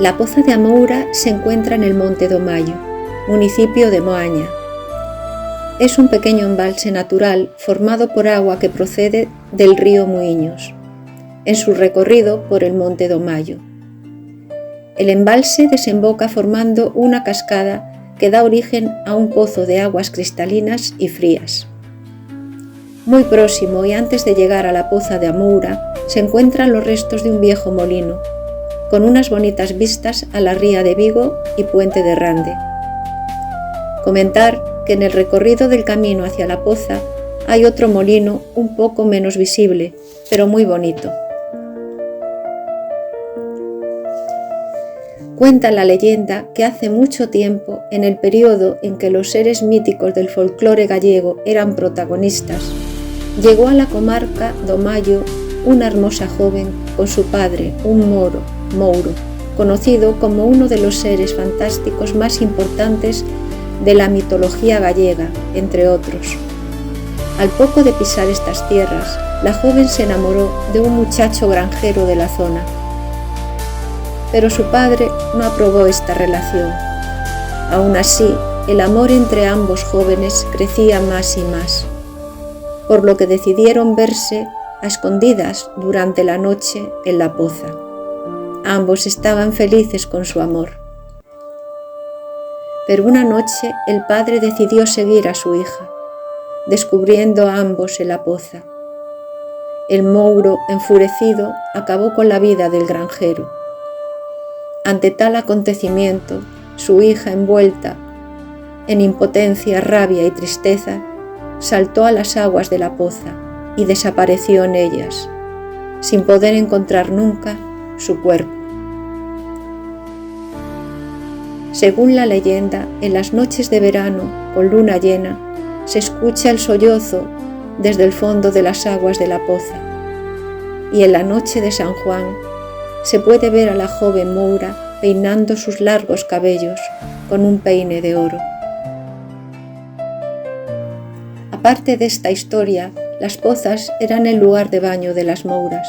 La Poza de Amoura se encuentra en el Monte do Maio, municipio de Moaña. Es un pequeño embalse natural formado por agua que procede del río Muiños, en su recorrido por el Monte do Maio. El embalse desemboca formando una cascada que da origen a un pozo de aguas cristalinas y frías. Muy próximo y antes de llegar a la Poza de Amoura se encuentran los restos de un viejo molino, con unas bonitas vistas a la ría de Vigo y Puente de Rande. Comentar que en el recorrido del camino hacia la poza hay otro molino un poco menos visible, pero muy bonito. Cuenta la leyenda que hace mucho tiempo, en el periodo en que los seres míticos del folclore gallego eran protagonistas, llegó a la comarca do Maio una hermosa joven con su padre, un Mouro, conocido como uno de los seres fantásticos más importantes de la mitología gallega, entre otros. Al poco de pisar estas tierras, la joven se enamoró de un muchacho granjero de la zona. Pero su padre no aprobó esta relación. Aún así, el amor entre ambos jóvenes crecía más y más, por lo que decidieron verse a escondidas durante la noche en la poza. Ambos estaban felices con su amor. Pero una noche el padre decidió seguir a su hija, descubriendo a ambos en la poza. El Mouro, enfurecido, acabó con la vida del granjero. Ante tal acontecimiento, su hija, envuelta en impotencia, rabia y tristeza, saltó a las aguas de la poza y desapareció en ellas, sin poder encontrar nunca su cuerpo. Según la leyenda, en las noches de verano, con luna llena, se escucha el sollozo desde el fondo de las aguas de la poza, y en la noche de San Juan se puede ver a la joven Moura peinando sus largos cabellos con un peine de oro. Aparte de esta historia, las pozas eran el lugar de baño de las Mouras,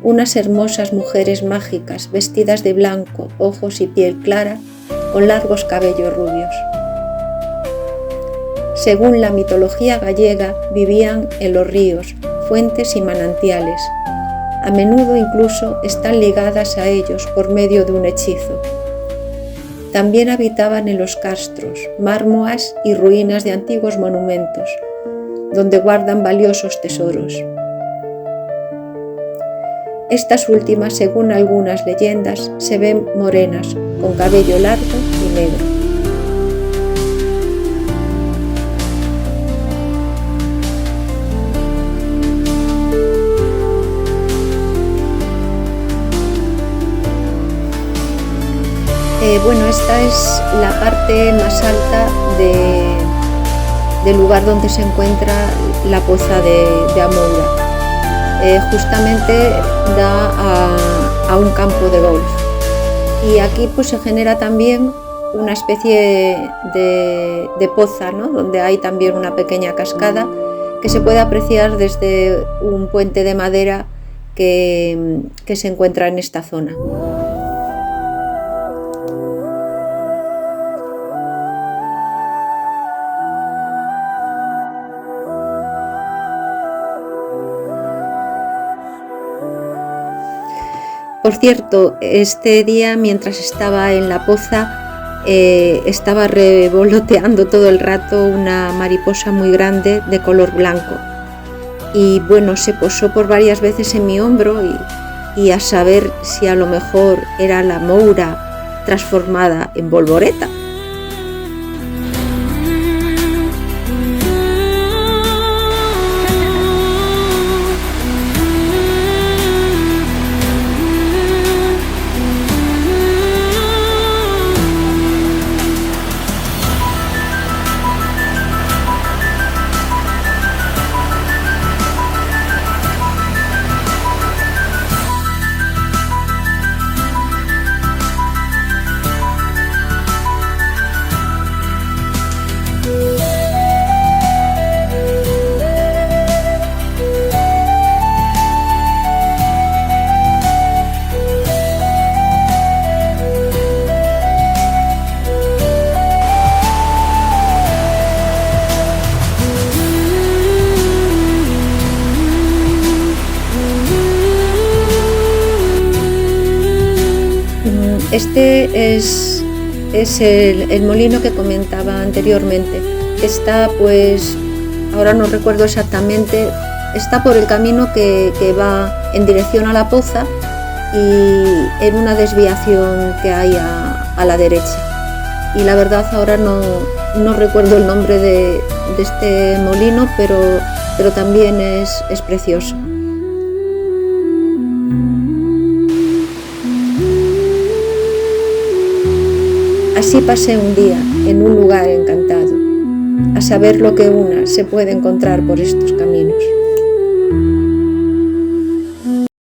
unas hermosas mujeres mágicas vestidas de blanco, ojos y piel clara, con largos cabellos rubios. Según la mitología gallega, vivían en los ríos, fuentes y manantiales. A menudo incluso están ligadas a ellos por medio de un hechizo. También habitaban en los castros, mármoas y ruinas de antiguos monumentos, donde guardan valiosos tesoros. Estas últimas, según algunas leyendas, se ven morenas, con cabello largo y negro. Esta es la parte más alta del lugar donde se encuentra la Poza de Amoura. Justamente da a un campo de golf. Y aquí pues se genera también una especie de poza, ¿no? Donde hay también una pequeña cascada que se puede apreciar desde un puente de madera que se encuentra en esta zona. Por cierto, este día, mientras estaba en la poza, estaba revoloteando todo el rato una mariposa muy grande de color blanco. Y bueno, se posó por varias veces en mi hombro y a saber si a lo mejor era la Moura transformada en Volvoreta. Este es el molino que comentaba anteriormente. Está, pues, ahora no recuerdo exactamente, está por el camino que va en dirección a La Poza y en una desviación que hay a la derecha. Y la verdad ahora no recuerdo el nombre de este molino, pero también es precioso. Así pasé un día en un lugar encantado, a saber lo que una se puede encontrar por estos caminos.